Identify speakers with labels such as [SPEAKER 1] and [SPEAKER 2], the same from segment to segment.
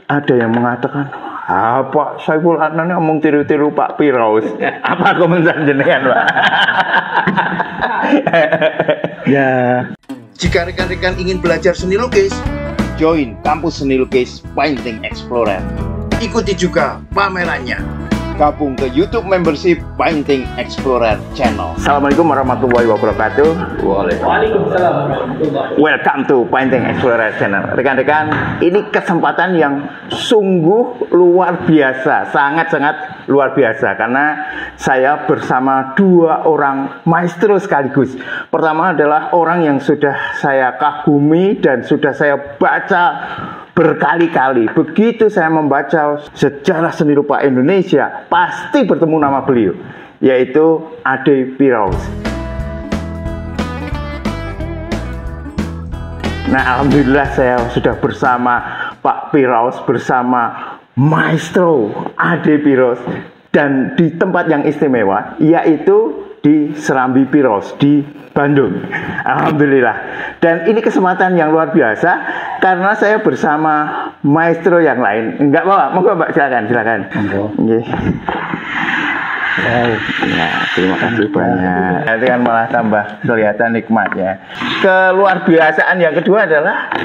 [SPEAKER 1] Ada yang mengatakan, Pak Saiful Adnan ngomong tiru-tiru Pak Firaus. Apa komentar jenengan, Pak?
[SPEAKER 2] Ya.
[SPEAKER 3] Jika rekan-rekan ingin belajar seni lukis,
[SPEAKER 1] Join Kampus Seni Lukis Painting Explorer.
[SPEAKER 3] ikuti juga pamerannya.
[SPEAKER 1] Gabung ke YouTube membership Painting Explorer Channel. Assalamualaikum warahmatullahi wabarakatuh.
[SPEAKER 2] Waalaikumsalam warahmatullahi.
[SPEAKER 1] Welcome to Painting Explorer Channel. Rekan-rekan, ini kesempatan yang sungguh luar biasa, sangat-sangat luar biasa, karena saya bersama dua orang maestro sekaligus. Pertama adalah orang yang sudah saya kagumi dan sudah saya baca berkali-kali. Begitu saya membaca sejarah seni rupa Indonesia, pasti bertemu nama beliau, yaitu Ade Firaus. Nah, alhamdulillah saya sudah bersama Pak Firaus, bersama Maestro Ade Firaus, dan di tempat yang istimewa, yaitu di Serambi Firaus di Bandung. Alhamdulillah. Dan ini kesempatan yang luar biasa karena saya bersama maestro yang lain. Enggak bawa, monggo Mbak, silakan. Nggih. Wow. Ya, terima kasih banyak. Nanti kan malah tambah kelihatan nikmatnya. Keluar biasaan yang kedua adalah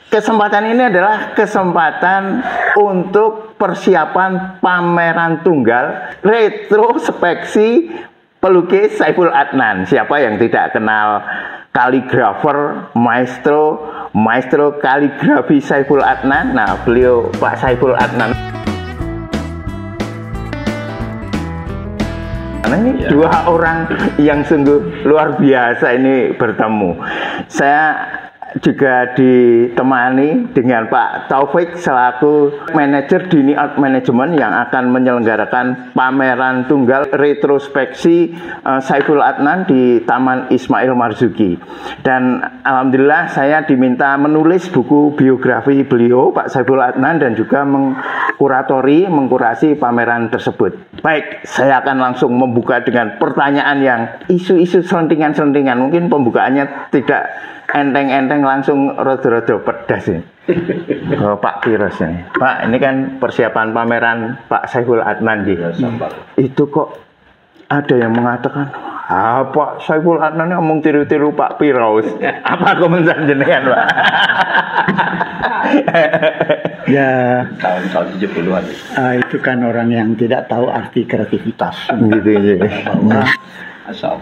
[SPEAKER 1] kesempatan ini adalah kesempatan untuk persiapan pameran tunggal retrospeksi pelukis Saiful Adnan. Siapa yang tidak kenal kaligrafer, maestro kaligrafi Saiful Adnan? Nah, beliau Pak Saiful Adnan. Karena ini dua orang yang sungguh luar biasa ini bertemu. Saya juga ditemani dengan Pak Taufik selaku manajer Dini Art Management yang akan menyelenggarakan pameran tunggal retrospeksi Saiful Adnan di Taman Ismail Marzuki. Dan alhamdulillah saya diminta menulis buku biografi beliau Pak Saiful Adnan dan juga mengkurasi pameran tersebut. Baik, saya akan langsung membuka dengan pertanyaan yang isu-isu selentingan-selentingan. Mungkin pembukaannya tidak enteng-enteng, langsung rodo-rodo pedas ini. Pak Firaus ini. Pak, ini kan persiapan pameran Pak Saiful Adnan itu kok ada yang mengatakan, Pak Saiful Adnan ngomong tiru-tiru Pak Firaus. Apa komentar jenengan, Pak?
[SPEAKER 2] Ya,
[SPEAKER 4] tahun-tahun 70-an.
[SPEAKER 2] Itu kan orang yang tidak tahu arti kreativitas.
[SPEAKER 1] Gitu ya.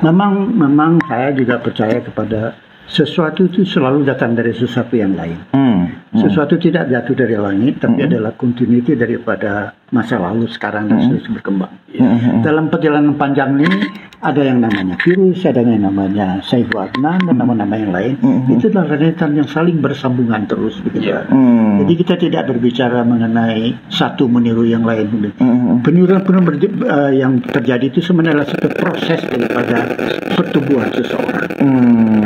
[SPEAKER 2] Memang saya juga percaya kepada sesuatu itu selalu datang dari sesuatu yang lain. Sesuatu tidak jatuh dari langit, tapi adalah continuity daripada masa lalu, sekarang dan terus berkembang. Dalam perjalanan panjang ini ada yang namanya virus, ada yang namanya Saiful Adnan dan nama-nama yang lain. Itu adalah rentetan yang saling bersambungan terus, begitu. Jadi kita tidak berbicara mengenai satu meniru yang lain. Peniruan yang terjadi itu sebenarnya satu proses daripada pertumbuhan seseorang.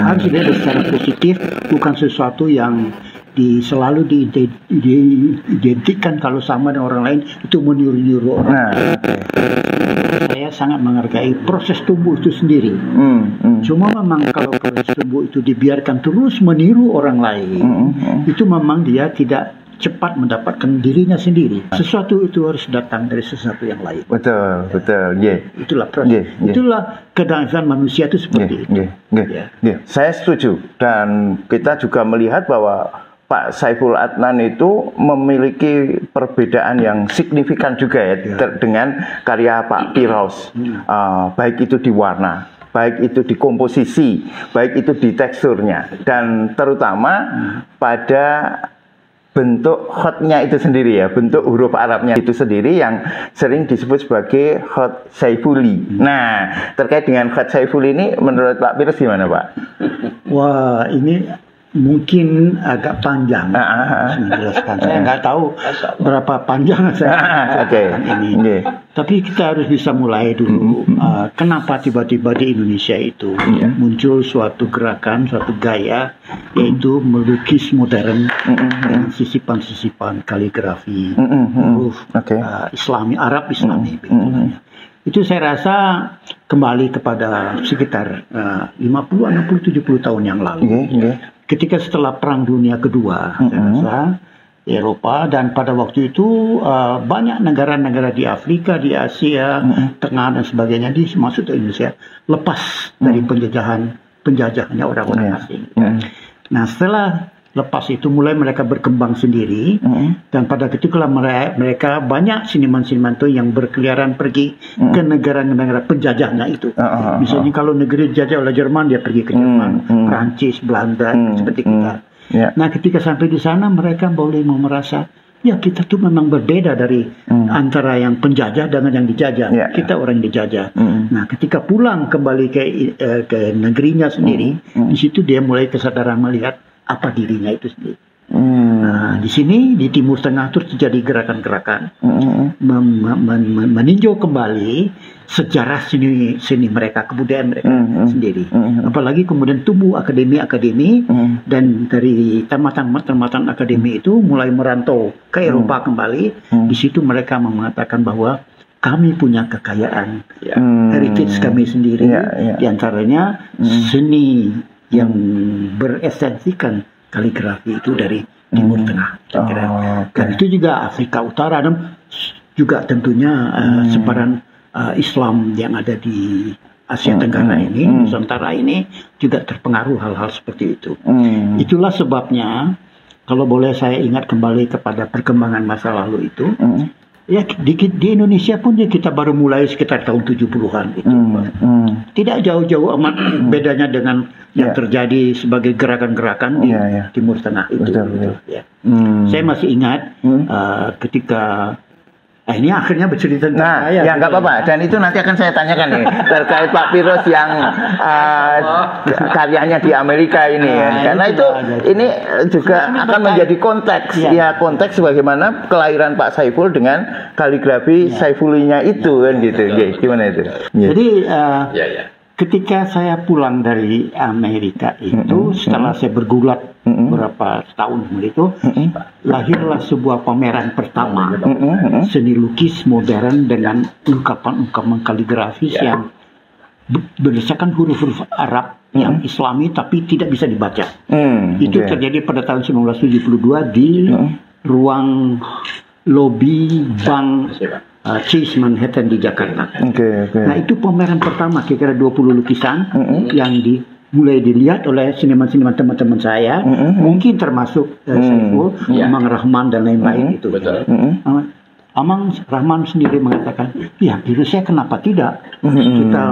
[SPEAKER 2] Harus dilihat secara positif, bukan sesuatu yang selalu diidentikan kalau sama dengan orang lain itu meniru-niru orang. Saya sangat menghargai proses tumbuh itu sendiri. Cuma memang kalau proses tumbuh itu dibiarkan terus meniru orang lain, itu memang dia tidak cepat mendapatkan dirinya sendiri. Sesuatu itu harus datang dari sesuatu yang lain.
[SPEAKER 1] Betul.
[SPEAKER 2] Itulah proses. Itulah kedangsalan manusia itu seperti itu.
[SPEAKER 1] Saya setuju, dan kita juga melihat bahwa Pak Saiful Adnan itu memiliki perbedaan yang signifikan juga dengan karya Pak Firaus. Baik itu di warna, baik itu di komposisi, baik itu di teksturnya, dan terutama pada bentuk khotnya itu sendiri ya, bentuk huruf Arabnya itu sendiri yang sering disebut sebagai khot Saifuli. Nah, terkait dengan khot Saifuli ini menurut Pak Firaus gimana, Pak?
[SPEAKER 2] Wah, ini mungkin agak panjang menjelaskan. Saya nggak tahu berapa panjang saya ini. Tapi kita harus bisa mulai dulu. Kenapa tiba-tiba di Indonesia itu muncul suatu gerakan, suatu gaya, yaitu melukis modern dengan sisipan-sisipan kaligrafi, huruf Islami, Arab Islami. Itu saya rasa kembali kepada sekitar 50, 60, 70 tahun yang lalu. Ketika setelah Perang Dunia Kedua, saya rasa Eropa, dan pada waktu itu banyak negara-negara di Afrika, di Asia Tengah dan sebagainya masuk ke Indonesia lepas dari penjajahannya orang-orang asing. Nah, setelah lepas itu mulai mereka berkembang sendiri, dan pada ketika mereka banyak seniman-seniman itu yang berkeliaran pergi ke negara-negara penjajahnya itu. Misalnya kalau negeri dijajah oleh Jerman, dia pergi ke Jerman, Prancis, Belanda, seperti kita. Nah, ketika sampai di sana mereka boleh merasa, ya kita tuh memang berbeda dari antara yang penjajah dengan yang dijajah. Kita orang yang dijajah. Nah, ketika pulang kembali ke negerinya sendiri, di situ dia mulai kesadaran melihat apa dirinya itu sendiri. Nah, di sini di Timur Tengah terus terjadi gerakan-gerakan meninjau kembali sejarah seni mereka, kebudayaan mereka sendiri. Apalagi kemudian tumbuh akademi-akademi, dan dari tamatan akademi itu mulai merantau ke Eropa kembali. Di situ mereka mengatakan bahwa kami punya kekayaan, heritage kami sendiri, diantaranya seni yang beresensikan kaligrafi itu dari Timur Tengah. Dan itu juga Afrika Utara, dan juga tentunya sebaran Islam yang ada di Asia Tenggara ini, Nusantara ini juga terpengaruh hal-hal seperti itu. Itulah sebabnya kalau boleh saya ingat kembali kepada perkembangan masa lalu itu, ya di Indonesia pun ya kita baru mulai sekitar tahun 70-an itu. Tidak jauh-jauh amat bedanya dengan yang terjadi sebagai gerakan-gerakan di Timur Tengah itu. Betul. Saya masih ingat ketika ini akhirnya bercerita tentang saya.
[SPEAKER 1] Ya nggak apa-apa, dan itu nanti akan saya tanyakan nih terkait Pak Pirus yang karyanya di Amerika ini ya. Karena itu ini juga akan menjadi konteks konteks bagaimana kelahiran Pak Saiful dengan kaligrafi Saifulinya itu kan gitu. Gimana itu?
[SPEAKER 2] Jadi ketika saya pulang dari Amerika itu, setelah saya bergulat beberapa tahun itu, lahirlah sebuah pameran pertama seni lukis modern dengan ungkapan-ungkapan kaligrafis yang berdasarkan huruf-huruf Arab yang Islami tapi tidak bisa dibaca. Itu terjadi pada tahun 1972 di ruang lobi Bank Chase Manhattan di Jakarta. Nah, itu pameran pertama, kira-kira 20 lukisan yang mulai dilihat oleh seniman-seniman teman-teman saya, mungkin termasuk Saiful, Amang Rahman dan lain-lain itu. Amang Rahman sendiri mengatakan, ya saya kenapa tidak kita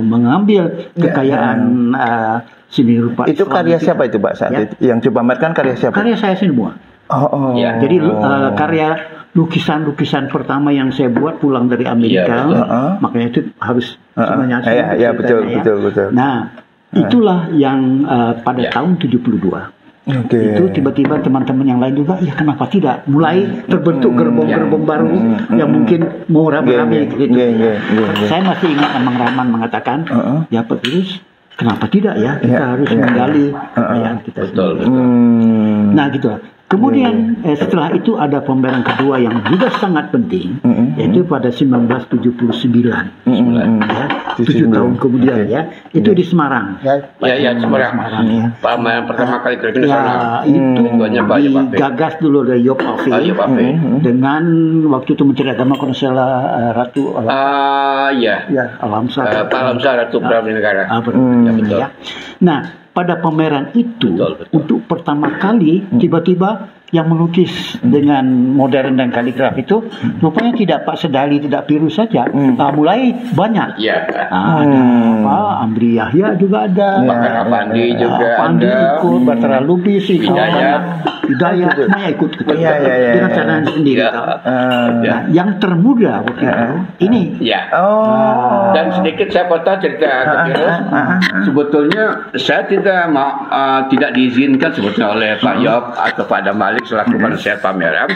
[SPEAKER 2] mengambil kekayaan seni rupa
[SPEAKER 1] itu Islam. Karya siapa itu Pak saat itu? Yang dipamerkan karya siapa?
[SPEAKER 2] Karya saya semua. Jadi karya lukisan pertama yang saya buat pulang dari Amerika, makanya itu harus semuanya
[SPEAKER 1] betul.
[SPEAKER 2] Nah, itulah yang pada tahun 72. Itu tiba-tiba teman-teman yang lain juga, ya kenapa tidak? Mulai terbentuk gerbong-gerbong baru yang mungkin mau rame-rame gitu. Saya masih ingat Amang Rahman mengatakan, ya Pak Pirus, kenapa tidak ya? Kita harus menggali kekayaan kita. Nah gitu. Kemudian setelah itu ada pameran kedua yang juga sangat penting, yaitu pada 1979, 7 tahun kemudian itu di Semarang.
[SPEAKER 4] Semarang. Pameran pertama kali kali
[SPEAKER 2] itu digagas dulu oleh Yop Afi dengan waktu itu Menteri Agama kalau salah Ratu Alamsa
[SPEAKER 4] Ratu Pramudia Negara.
[SPEAKER 2] Betul. Nah, pada pameran itu untuk pertama kali tiba-tiba yang melukis dengan modern dan kaligrafi itu rupanya tidak Pak Sedali, tidak Pirus saja, mulai banyak. Ada Amri Yahya juga ada,
[SPEAKER 4] Bakar Afandi juga
[SPEAKER 2] Afandi ikut, Batara Lubis, Hidayat, semuanya ikut dengan cara sendiri. Nah, yang termuda waktu itu ini.
[SPEAKER 4] Dan sedikit saya potong cerita ke Pirus. Sebetulnya saya tidak diizinkan sebetulnya oleh Pak Yop atau Pak Damalik selaku penasihat pameran.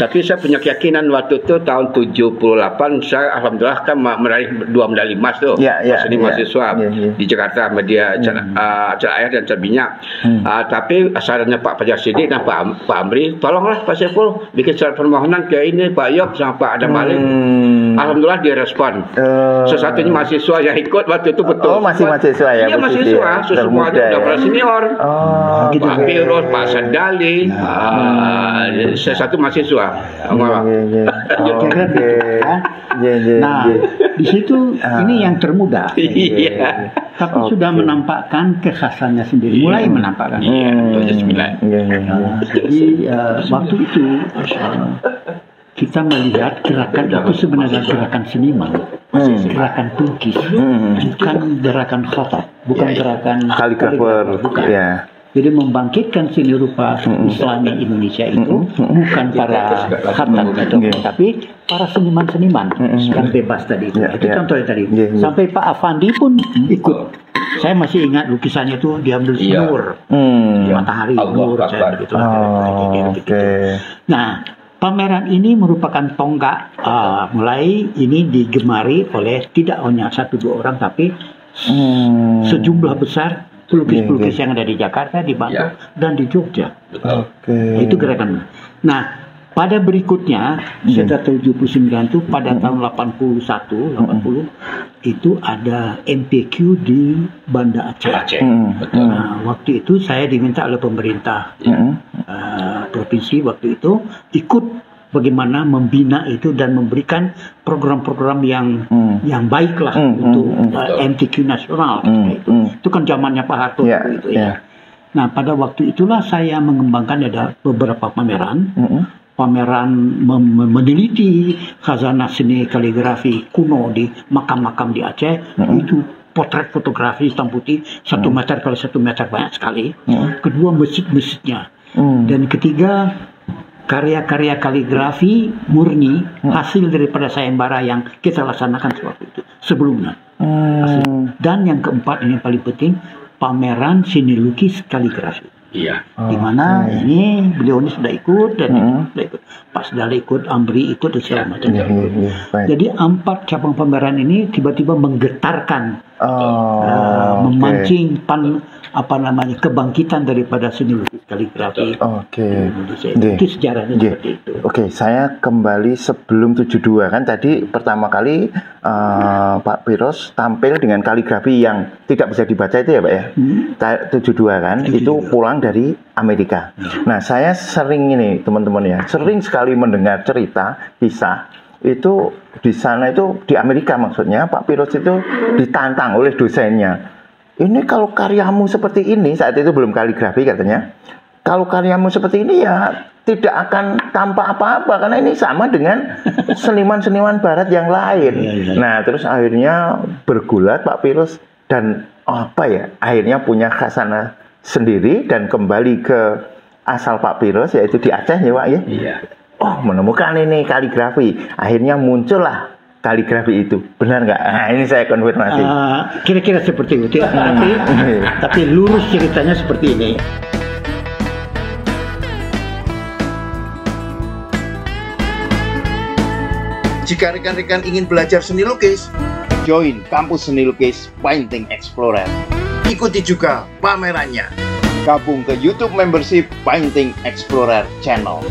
[SPEAKER 4] Tapi saya punya keyakinan waktu itu tahun 78 saya alhamdulillah kan meraih 2 medali emas tuh seni mahasiswa di Jakarta media acara air dan acara minyak. Tapi sarannya Pak Fajar Siddiq dan Pak Amri, tolonglah Pak Saiful bikin surat permohonan ke ini Pak Yop sama Pak Adam Malik. Alhamdulillah dia respon. Sesatunya mahasiswa yang ikut waktu itu betul.
[SPEAKER 1] Oh, masih mahasiswa ya?
[SPEAKER 4] Iya, mahasiswa. Semuanya udah para senior. Pak Pirus, Pak Sandali, satu mahasiswa.
[SPEAKER 2] Nah, di situ ini yang termuda. Tapi sudah menampakkan kekhasannya sendiri. Mulai menampakkan. Jadi waktu itu kita melihat gerakan itu sebenarnya gerakan seniman, gerakan pelukis, bukan gerakan khatat, bukan gerakan
[SPEAKER 1] kaligrafer,
[SPEAKER 2] bukan.
[SPEAKER 1] Ya.
[SPEAKER 2] Jadi membangkitkan seni rupa Islami Indonesia itu bukan para khatat, tapi para seniman-seniman yang bebas tadi. Itu contohnya tadi. Sampai Pak Afandi pun ikut. Saya masih ingat lukisannya itu dia ambil nur, matahari, nur, gitu. Nah, pameran ini merupakan tonggak mulai ini digemari oleh tidak hanya 1-2 orang tapi sejumlah besar pelukis-pelukis yang ada di Jakarta, di Bandung, dan di Jogja. Itu gerakan. Nah, pada berikutnya setelah 79 itu pada tahun 80 itu ada MPQ di Banda Aceh. Nah, waktu itu saya diminta oleh pemerintah provinsi waktu itu ikut bagaimana membina itu dan memberikan program-program yang baiklah untuk MTQ nasional. Itu kan zamannya Pak Harto itu ya. Nah, pada waktu itulah saya mengembangkan ada beberapa pameran. Pameran meneliti khazanah seni kaligrafi kuno di makam-makam di Aceh. Itu potret fotografi hitam putih 1 meter kali 1 meter banyak sekali. Kedua, masjid-masjidnya. Dan ketiga, karya-karya kaligrafi murni hasil daripada sayembara yang kita laksanakan waktu itu sebelumnya. Dan yang keempat, ini yang paling penting, pameran seni lukis kaligrafi. Di mana ini beliau ini sudah ikut dan sudah ikut. Pak Sdali ikut, Amri ikut dan segala macam. Jadi 4 cabang pameran ini tiba-tiba menggetarkan, memancing kebangkitan daripada seni lukis kaligrafi. Itu sejarahnya seperti itu.
[SPEAKER 1] Saya kembali sebelum 72 kan tadi pertama kali Pak Pirus tampil dengan kaligrafi yang tidak bisa dibaca itu ya Pak ya. 72 kan itu pulang dari Amerika. Nah, saya sering ini teman-teman ya, sering sekali mendengar cerita kisah itu di sana itu di Amerika maksudnya Pak Pirus itu ditantang oleh dosennya. Ini kalau karyamu seperti ini, saat itu belum kaligrafi katanya, kalau karyamu seperti ini ya tidak akan tampak apa-apa karena ini sama dengan seniman-seniman barat yang lain. Nah, terus akhirnya bergulat Pak Pirus dan akhirnya punya khazanah sendiri dan kembali ke asal Pak Pirus yaitu di Aceh ya Pak ya. Menemukan ini kaligrafi, akhirnya muncullah kaligrafi itu. Benar nggak? Nah, ini saya konfirmasi.
[SPEAKER 2] Kira-kira seperti itu. Tapi lurus ceritanya seperti ini.
[SPEAKER 3] Jika rekan-rekan ingin belajar seni lukis, join kampus seni lukis Painting Explorer. Ikuti juga pamerannya. Gabung ke YouTube membership Painting Explorer Channel.